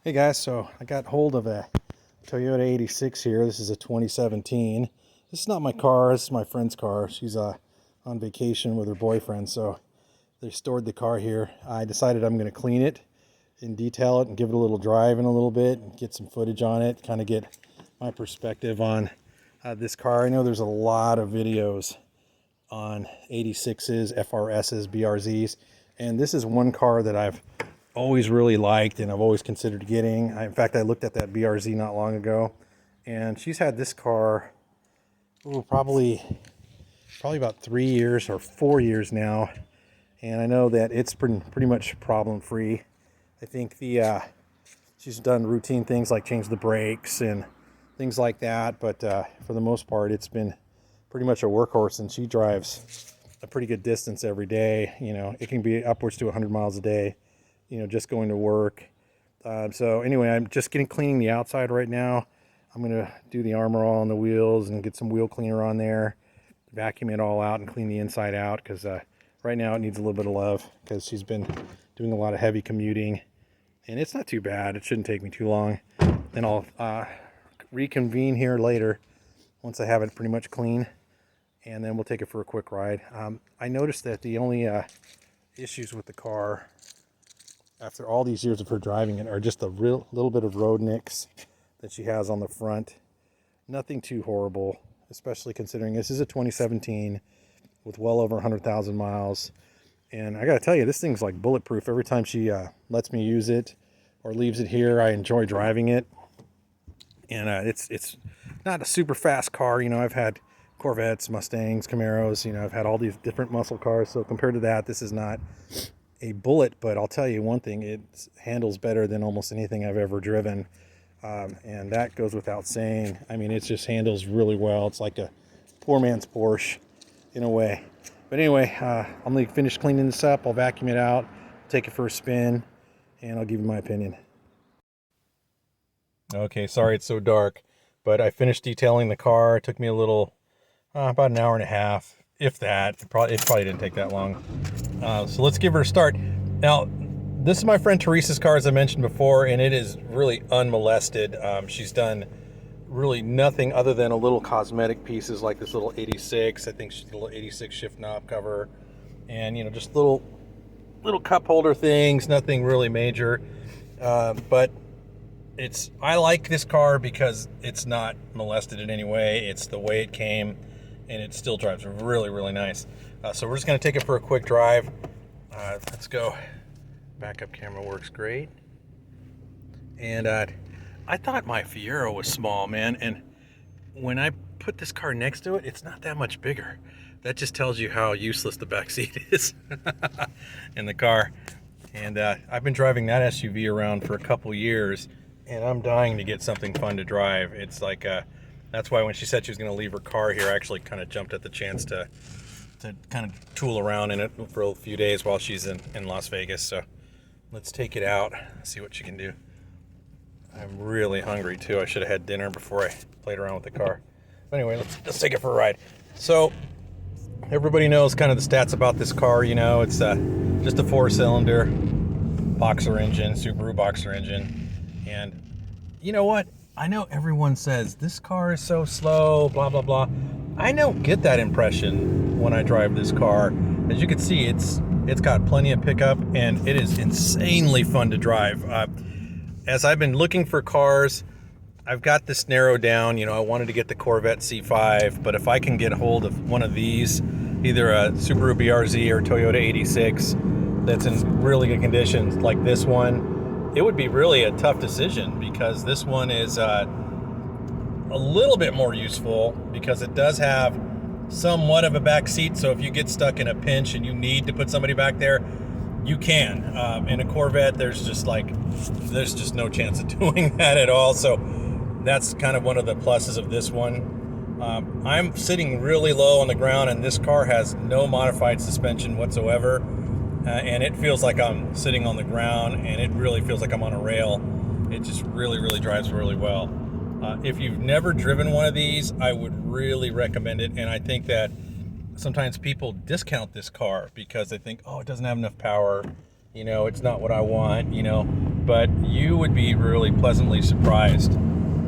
Hey guys, so I got hold of a Toyota 86 here. This is a 2017. This is not my car, this is my friend's car. She's on vacation with her boyfriend, so they stored the car here. I decided I'm going to clean it and detail it and give it a little drive in a little bit and get some footage on it, kind of get my perspective on this car. I know there's a lot of videos on 86s, FRSs, BRZs, and this is one car that I've always really liked and I've always considered getting. In fact, I looked at that BRZ not long ago, and she's had this car probably about 3 years or 4 years now, and I know that it's pretty much problem free. I think she's done routine things like change the brakes and things like that, but for the most part it's been pretty much a workhorse, and she drives a pretty good distance every day. You know, it can be upwards to 100 miles a day, you know, just going to work. So anyway, I'm just cleaning the outside right now. I'm going to do the armor all on the wheels and get some wheel cleaner on there, vacuum it all out and clean the inside out, because right now it needs a little bit of love because she's been doing a lot of heavy commuting, and it's not too bad. It shouldn't take me too long. Then I'll reconvene here later once I have it pretty much clean, and then we'll take it for a quick ride. I noticed that the only issues with the car after all these years of her driving it are just a little bit of road nicks that she has on the front. Nothing too horrible, especially considering this is a 2017 with well over 100,000 miles. And I gotta tell you, this thing's like bulletproof. Every time she lets me use it or leaves it here, I enjoy driving it. And it's not a super fast car. You know, I've had Corvettes, Mustangs, Camaros, you know, I've had all these different muscle cars. So compared to that, this is not a bullet, but I'll tell you one thing, it handles better than almost anything I've ever driven. And that goes without saying. I mean, it just handles really well. It's like a poor man's Porsche in a way. But anyway, I'm going to finish cleaning this up. I'll vacuum it out, take it for a spin, and I'll give you my opinion. Okay, sorry it's so dark, but I finished detailing the car. It took me a little, about an hour and a half, if that. It probably didn't take that long. So let's give her a start. Now, this is my friend Teresa's car, as I mentioned before, and it is really unmolested. She's done really nothing other than a little cosmetic pieces like this little 86. I think she's a little 86 shift knob cover, and you know, just little cup holder things, nothing really major. But I like this car because it's not molested in any way. It's the way it came, and it still drives really, really nice. So we're just going to take it for a quick drive. Let's go. Backup camera works great. And I thought my Fiero was small, man. And when I put this car next to it, it's not that much bigger. That just tells you how useless the back seat is in the car. And I've been driving that SUV around for a couple years, and I'm dying to get something fun to drive. It's like, that's why when she said she was going to leave her car here, I actually kind of jumped at the chance to kind of tool around in it for a few days while she's in Las Vegas. So let's take it out, see what she can do. I'm really hungry too. I should have had dinner before I played around with the car. But anyway, let's take it for a ride. So everybody knows kind of the stats about this car. You know, it's just a 4-cylinder boxer engine, Subaru boxer engine. And you know what? I know everyone says this car is so slow, blah, blah, blah. I don't get that impression when I drive this car. As you can see, it's got plenty of pickup, and it is insanely fun to drive. As I've been looking for cars, I've got this narrowed down. You know, I wanted to get the Corvette C5, but if I can get a hold of one of these, either a Subaru BRZ or Toyota 86 that's in really good condition like this one, it would be really a tough decision, because this one is a little bit more useful because it does have somewhat of a back seat. So if you get stuck in a pinch and you need to put somebody back there, you can. In a Corvette, there's just no chance of doing that at all. So that's kind of one of the pluses of this one. I'm sitting really low on the ground, and this car has no modified suspension whatsoever. And it feels like I'm sitting on the ground, and it really feels like I'm on a rail. It just really, really drives really well. If you've never driven one of these, I would really recommend it. And I think that sometimes people discount this car because they think, oh, it doesn't have enough power. You know, it's not what I want. You know, but you would be really pleasantly surprised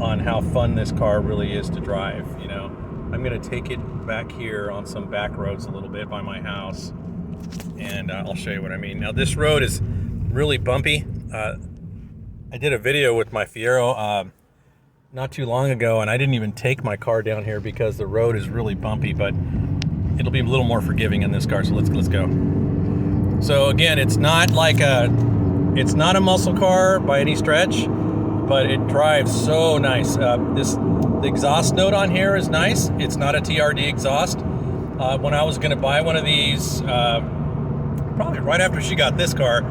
on how fun this car really is to drive. You know, I'm going to take it back here on some back roads a little bit by my house, and I'll show you what I mean. Now, this road is really bumpy. I did a video with my Fiero not too long ago, and I didn't even take my car down here because the road is really bumpy, but it'll be a little more forgiving in this car. So let's go. So again, it's not a muscle car by any stretch, but it drives so nice. The exhaust note on here is nice. It's not a TRD exhaust. When I was going to buy one of these, probably right after she got this car,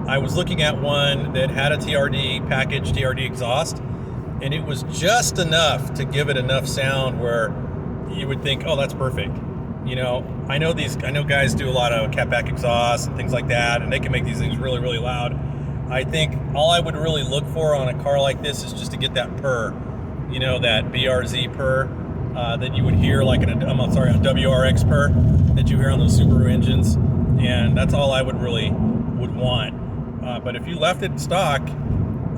I was looking at one that had a TRD package, TRD exhaust, and it was just enough to give it enough sound where you would think, oh, that's perfect. You know, I know guys do a lot of catback exhausts and things like that, and they can make these things really, really loud. I think all I would really look for on a car like this is just to get that purr, you know, that BRZ purr that you would hear like a WRX purr that you hear on those Subaru engines, and that's all I would want. But if you left it stock,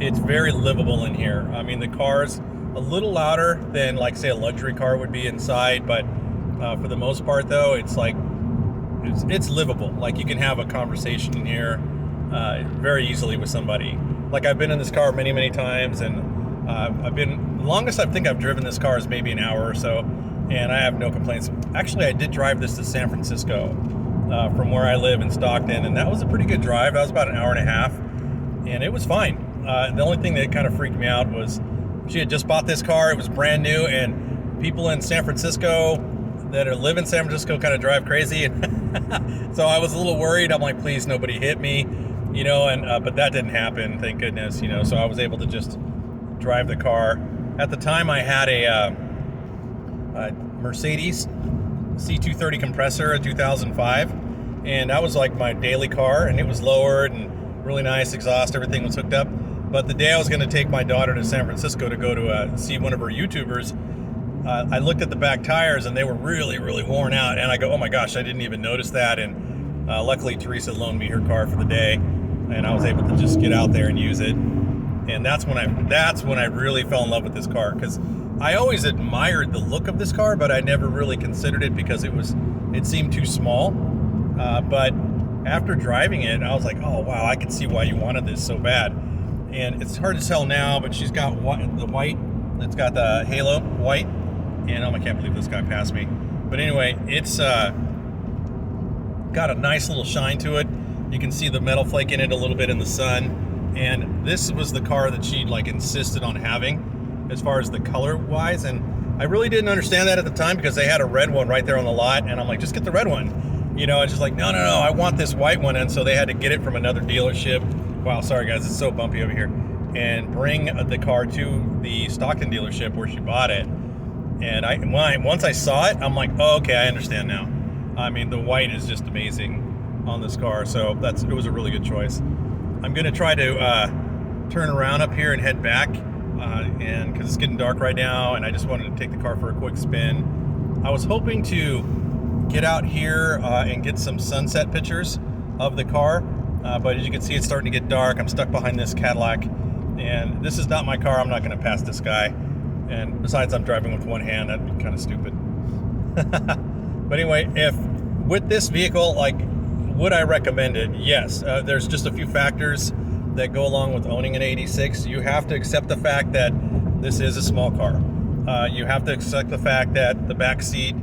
it's very livable in here. I mean, the car's a little louder than, like, say, a luxury car would be inside, but for the most part, though, it's livable. Like, you can have a conversation in here very easily with somebody. Like, I've been in this car many, many times, and the longest I think I've driven this car is maybe an hour or so, and I have no complaints. Actually, I did drive this to San Francisco from where I live in Stockton, and that was a pretty good drive. That was about an hour and a half, and it was fine. The only thing that kind of freaked me out was she had just bought this car. It was brand new, and people in San Francisco that live in San Francisco kind of drive crazy. And so I was a little worried. I'm like, please, nobody hit me, you know, and but that didn't happen, thank goodness, you know, so I was able to just drive the car. At the time, I had a Mercedes C230 compressor, a 2005, and that was like my daily car, and it was lowered and really nice exhaust, everything was hooked up. But the day I was going to take my daughter to San Francisco to go to see one of her YouTubers, I looked at the back tires and they were really, really worn out. And I go, oh my gosh, I didn't even notice that. And luckily, Teresa loaned me her car for the day, and I was able to just get out there and use it. And that's when I really fell in love with this car, because I always admired the look of this car, but I never really considered it because it seemed too small. But after driving it, I was like, oh wow, I can see why you wanted this so bad. And it's hard to tell now, but she's got the white. It's got the halo white, and I can't believe this guy passed me. But anyway, it's got a nice little shine to it. You can see the metal flake in it a little bit in the sun. And this was the car that she insisted on having, as far as the color wise. And I really didn't understand that at the time, because they had a red one right there on the lot, and I'm like, just get the red one. You know, it's just like, no, I want this white one. And so they had to get it from another dealership. Wow, sorry guys, it's so bumpy over here. And bring the car to the Stockton dealership where she bought it. And once I saw it, I'm like, oh, okay, I understand now. I mean, the white is just amazing on this car, so it was a really good choice. I'm gonna try to turn around up here and head back, and because it's getting dark right now, and I just wanted to take the car for a quick spin. I was hoping to get out here and get some sunset pictures of the car. But as you can see, it's starting to get dark. I'm stuck behind this Cadillac, and this is not my car. I'm not going to pass this guy. And besides, I'm driving with one hand. That'd be kind of stupid. But anyway, with this vehicle, would I recommend it? Yes. There's just a few factors that go along with owning an 86. You have to accept the fact that this is a small car. You have to accept the fact that the back seat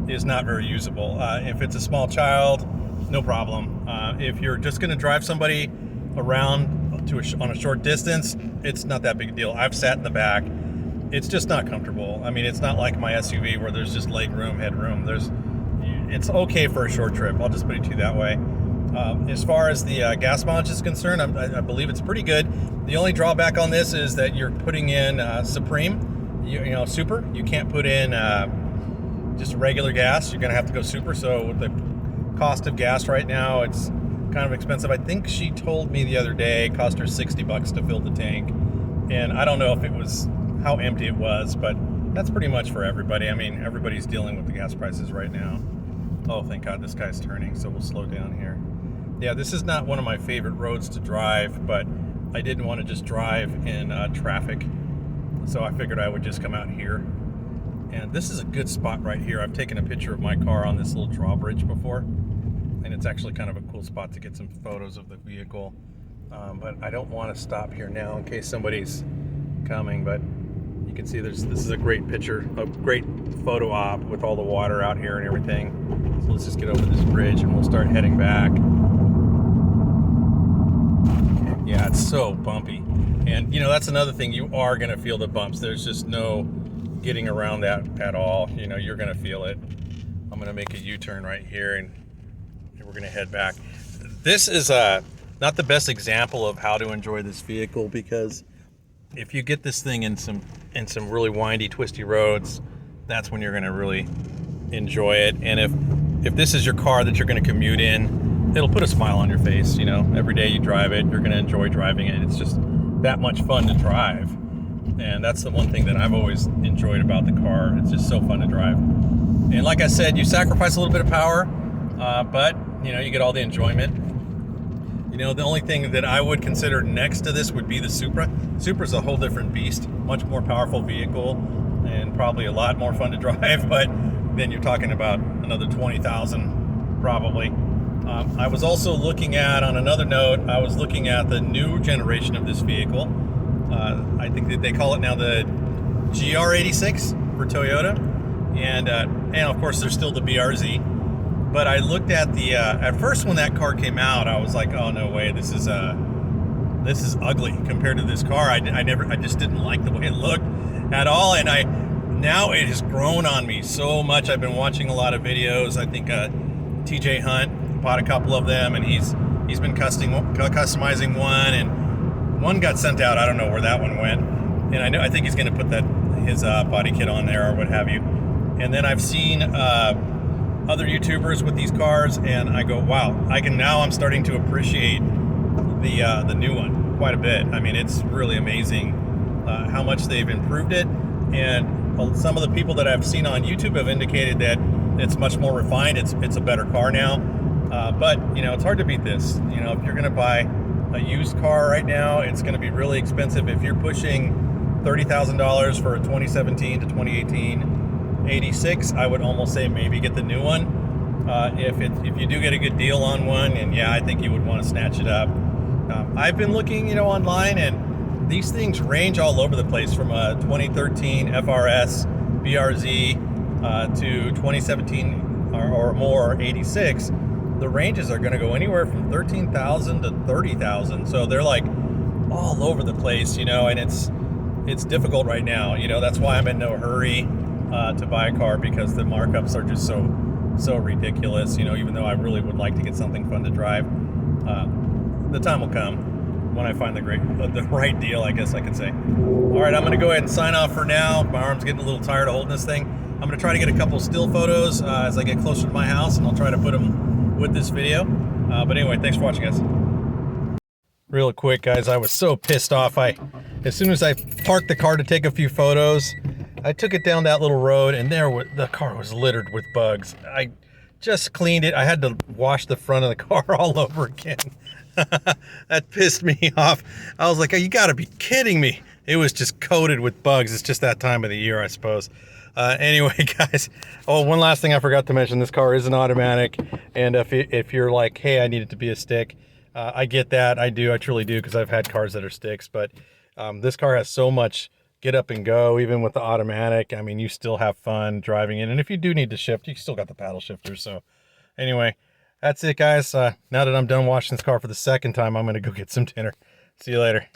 is not very usable. If it's a small child, no problem. If you're just going to drive somebody around on a short distance, it's not that big a deal. I've sat in the back. It's just not comfortable. I mean, it's not like my SUV where there's just leg room, headroom. It's okay for a short trip. I'll just put it to you that way. As far as the gas mileage is concerned, I believe it's pretty good. The only drawback on this is that you're putting in Supreme, Super. You can't put in just regular gas. You're going to have to go Super. So with the cost of gas right now, it's kind of expensive. I think she told me the other day it cost her $60 to fill the tank, and I don't know if it was how empty it was, but that's pretty much for everybody. I mean, everybody's dealing with the gas prices right now. Oh, thank God this guy's turning, so we'll slow down here. Yeah, this is not one of my favorite roads to drive, but I didn't want to just drive in traffic, so I figured I would just come out here. And this is a good spot right here. I've taken a picture of my car on this little drawbridge before, and it's actually kind of a cool spot to get some photos of the vehicle. But I don't want to stop here now in case somebody's coming, but you can see this is a great picture, a great photo op with all the water out here and everything. So let's just get over this bridge and we'll start heading back. Yeah, it's so bumpy. And you know, that's another thing, you are gonna feel the bumps. There's just no getting around that at all. You know, you're gonna feel it. I'm gonna make a U-turn right here and we're gonna head back. This is not the best example of how to enjoy this vehicle, because if you get this thing in some really windy, twisty roads, that's when you're going to really enjoy it. And if this is your car that you're going to commute in, it'll put a smile on your face. You know, every day you drive it, you're going to enjoy driving it. It's just that much fun to drive, and that's the one thing that I've always enjoyed about the car. It's just so fun to drive. And like I said, you sacrifice a little bit of power, but you know, you get all the enjoyment. You know, the only thing that I would consider next to this would be the Supra. Supra's a whole different beast, much more powerful vehicle, and probably a lot more fun to drive, but then you're talking about another 20,000 probably. I was also looking at, on another note, I was looking at the new generation of this vehicle. I think that they call it now the GR86 for Toyota, and of course there's still the BRZ. But I looked at the at first when that car came out, I was like, oh no way, this is ugly compared to this car. I just didn't like the way it looked at all, and now it has grown on me so much. I've been watching a lot of videos. I think TJ Hunt bought a couple of them, and he's been customizing one, and one got sent out. I don't know where that one went, and I think he's going to put his body kit on there or what have you. And then I've seen other YouTubers with these cars, and I go, wow, I'm starting to appreciate the new one quite a bit. I mean, it's really amazing how much they've improved it, and some of the people that I've seen on YouTube have indicated that it's much more refined. It's a better car now, but you know, it's hard to beat this. You know, if you're gonna buy a used car right now, it's gonna be really expensive. If you're pushing $30,000 for a 2017 to 2018 86, I would almost say maybe get the new one. If you do get a good deal on one, and yeah, I think you would want to snatch it up. I've been looking, you know, online, and these things range all over the place, from a 2013 FRS BRZ to 2017 or more 86. The ranges are going to go anywhere from 13,000 to 30,000. So they're like all over the place, you know, and it's difficult right now. You know, that's why I'm in no hurry to buy a car, because the markups are just so ridiculous. You know, even though I really would like to get something fun to drive, the time will come when I find the right deal, I guess I could say. All right, I'm going to go ahead and sign off for now. My arm's getting a little tired of holding this thing. I'm going to try to get a couple still photos as I get closer to my house, and I'll try to put them with this video. But anyway, thanks for watching, guys. Real quick, guys, I was so pissed off. As soon as I parked the car to take a few photos, I took it down that little road, and the car was littered with bugs. I just cleaned it. I had to wash the front of the car all over again. That pissed me off. I was like, oh, you gotta be kidding me. It was just coated with bugs. It's just that time of the year, I suppose. Anyway, guys, one last thing I forgot to mention. This car is an automatic, and if you're like, hey, I need it to be a stick, I get that. I truly do, because I've had cars that are sticks, but this car has so much get up and go, even with the automatic. I mean, you still have fun driving it, and if you do need to shift, you still got the paddle shifter. So anyway, that's it, guys. Now that I'm done washing this car for the second time, I'm going to go get some dinner. See you later.